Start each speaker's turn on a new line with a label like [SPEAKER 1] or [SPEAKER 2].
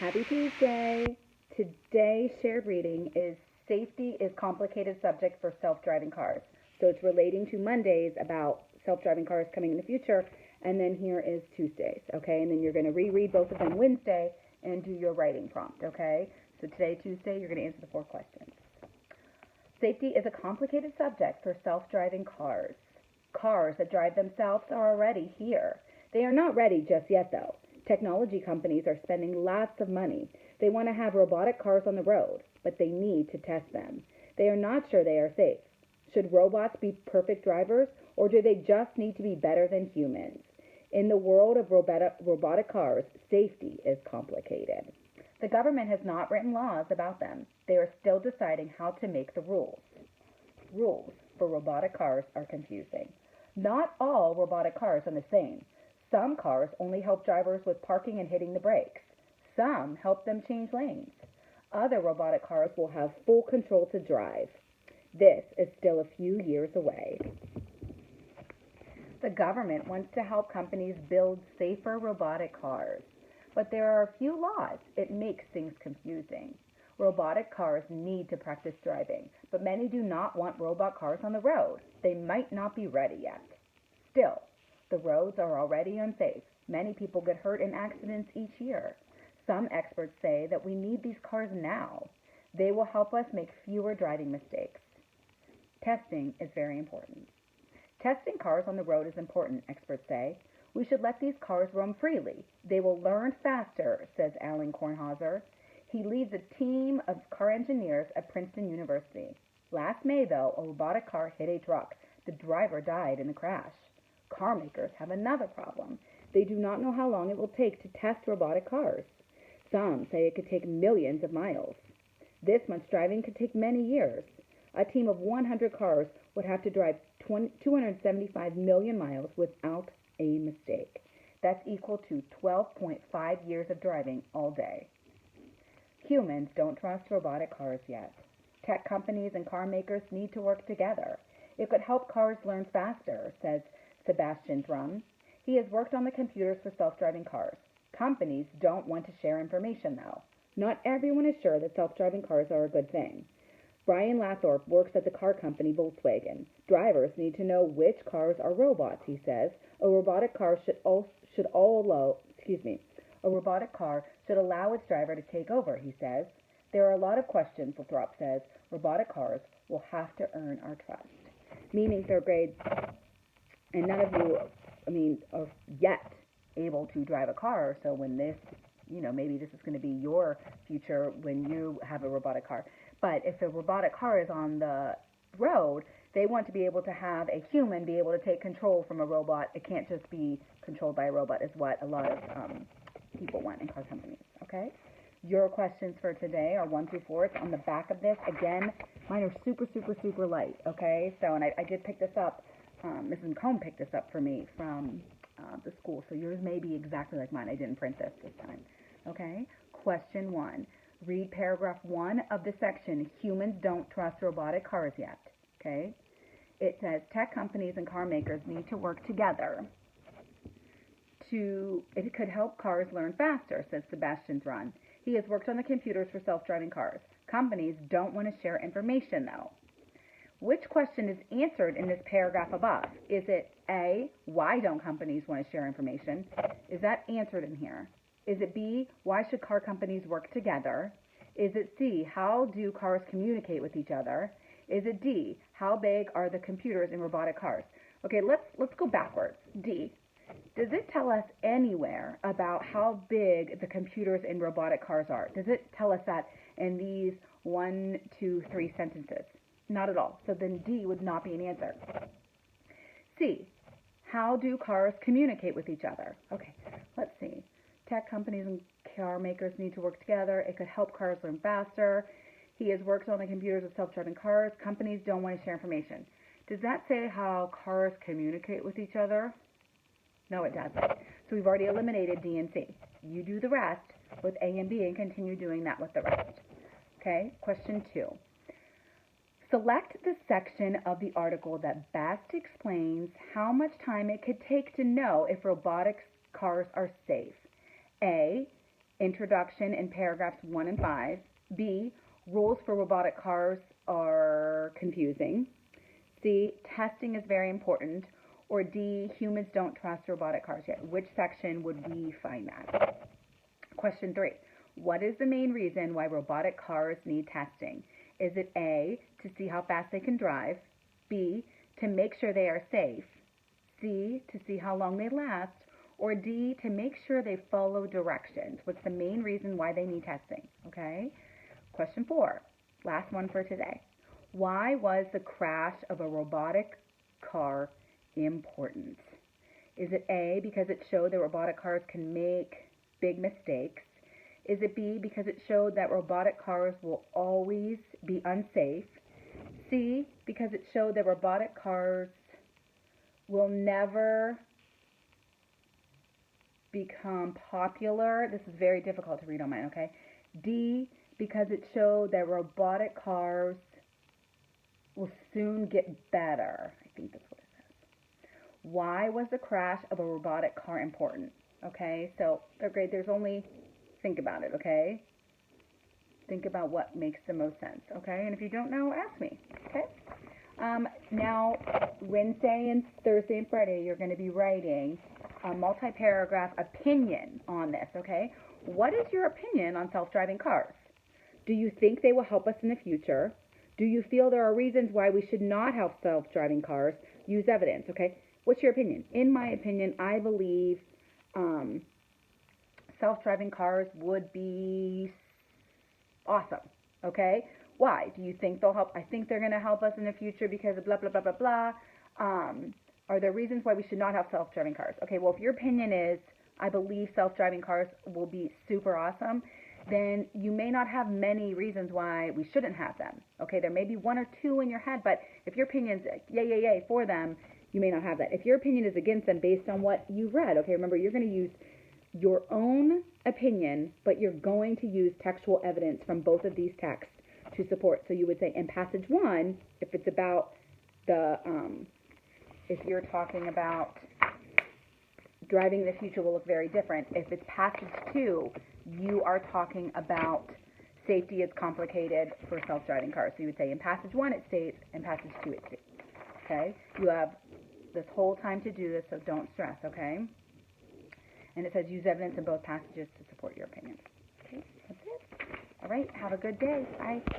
[SPEAKER 1] Happy Tuesday. Today's shared reading is Safety is Complicated Subject for Self-Driving Cars. So it's relating to Mondays about self-driving cars coming in the future, and then here is Tuesdays, okay? And then you're going to reread both of them Wednesday and do your writing prompt, okay? So today, Tuesday, you're going to answer the 4 questions. Safety is a complicated subject for self-driving cars. Cars that drive themselves are already here. They are not ready just yet, though. Technology companies are spending lots of money. They want to have robotic cars on the road, but they need to test them. They are not sure they are safe. Should robots be perfect drivers, or do they just need to be better than humans? In the world of robotic cars, safety is complicated. The government has not written laws about them. They are still deciding how to make the rules. Rules for robotic cars are confusing. Not all robotic cars are the same. Some cars only help drivers with parking and hitting the brakes. Some help them change lanes. Other robotic cars will have full control to drive. This is still a few years away. The government wants to help companies build safer robotic cars, but there are a few laws. It makes things confusing. Robotic cars need to practice driving, but many do not want robot cars on the road. They might not be ready yet. Still, the roads are already unsafe. Many people get hurt in accidents each year. Some experts say that we need these cars now. They will help us make fewer driving mistakes. Testing is very important. Testing cars on the road is important, experts say. We should let these cars roam freely. They will learn faster, says Alan Kornhauser. He leads a team of car engineers at Princeton University. Last May, though, a robotic car hit a truck. The driver died in the crash. Car makers have another problem. They do not know how long it will take to test robotic cars. Some say it could take millions of miles. This much driving could take many years. A team of 100 cars would have to drive 275 million miles without a mistake. That's equal to 12.5 years of driving all day. Humans don't trust robotic cars yet. Tech companies and car makers need to work together. It could help cars learn faster, says Sebastian Drum. He has worked on the computers for self-driving cars. Companies don't want to share information, though. Not everyone is sure that self-driving cars are a good thing. Brian Lathorpe works at the car company Volkswagen. Drivers need to know which cars are robots, he says. A robotic car should allow its driver to take over, he says. There are a lot of questions, Lathrop says. Robotic cars will have to earn our trust. Meaning, third grade, and none of you, are yet able to drive a car. So when this, maybe this is going to be your future when you have a robotic car. But if a robotic car is on the road, they want to be able to have a human be able to take control from a robot. It can't just be controlled by a robot is what a lot of people want in car companies, okay? Your questions for today are 1 through 4. It's on the back of this. Again, mine are super, super, super light, okay? So, and I did pick this up. Mrs. McComb picked this up for me from the school. So yours may be exactly like mine. I didn't print this time, okay? Question 1. Read paragraph 1 of the section, Humans Don't Trust Robotic Cars Yet, okay? It says, tech companies and car makers need to work together it could help cars learn faster, says Sebastian Thrun. He has worked on the computers for self-driving cars. Companies don't want to share information, though. Which question is answered in this paragraph above? Is it A, why don't companies want to share information? Is that answered in here? Is it B, why should car companies work together? Is it C, how do cars communicate with each other? Is it D, how big are the computers in robotic cars? Okay, let's go backwards. D, does it tell us anywhere about how big the computers in robotic cars are? Does it tell us that in these 1, 2, 3 sentences? Not at all. So then D would not be an answer. C, how do cars communicate with each other? Okay, let's see. Tech companies and car makers need to work together. It could help cars learn faster. He has worked on the computers of self-driving cars. Companies don't want to share information. Does that say how cars communicate with each other? No, it doesn't. So we've already eliminated D and C. You do the rest with A and B and continue doing that with the rest. Okay, question 2. Select the section of the article that best explains how much time it could take to know if robotic cars are safe. A, introduction in paragraphs 1 and 5. B, rules for robotic cars are confusing. C, testing is very important. Or D, humans don't trust robotic cars yet. Which section would we find that? Question 3. What is the main reason why robotic cars need testing? Is it A, to see how fast they can drive? B, to make sure they are safe? C, to see how long they last? Or D, to make sure they follow directions? What's the main reason why they need testing? Okay. Question 4, last one for today. Why was the crash of a robotic car important? Is it A, because it showed that robotic cars can make big mistakes? Is it B, because it showed that robotic cars will always be unsafe? C, because it showed that robotic cars will never become popular? This is very difficult to read on mine, okay? D, because it showed that robotic cars will soon get better. I think that's what it says. Why was the crash of a robotic car important? Okay, so they're great. There's only, think about it, okay? Think about what makes the most sense, okay? And if you don't know, ask me, okay? Now, Wednesday and Thursday and Friday, you're going to be writing a multi-paragraph opinion on this, okay? What is your opinion on self-driving cars? Do you think they will help us in the future? Do you feel there are reasons why we should not have self-driving cars? Use evidence, okay? What's your opinion? In my opinion, I believe self-driving cars would be awesome, okay? Why? Do you think they'll help? I think they're going to help us in the future because of blah, blah, blah, blah, blah. Are there reasons why we should not have self-driving cars? Okay, well, if your opinion is, I believe self-driving cars will be super awesome, then you may not have many reasons why we shouldn't have them. Okay, there may be one or two in your head, but if your opinion is yay for them, you may not have that. If your opinion is against them based on what you've read, okay, remember, you're going to use your own opinion, but you're going to use textual evidence from both of these texts to support. So you would say in passage 1, if it's about the, if you're talking about driving in the future will look very different. If it's passage 2, you are talking about safety is complicated for self-driving cars. So you would say in passage 1 it states, in passage 2 it states. Okay? You have this whole time to do this, so don't stress, okay? And it says use evidence in both passages to support your opinion. Okay, that's it. All right, have a good day. Bye.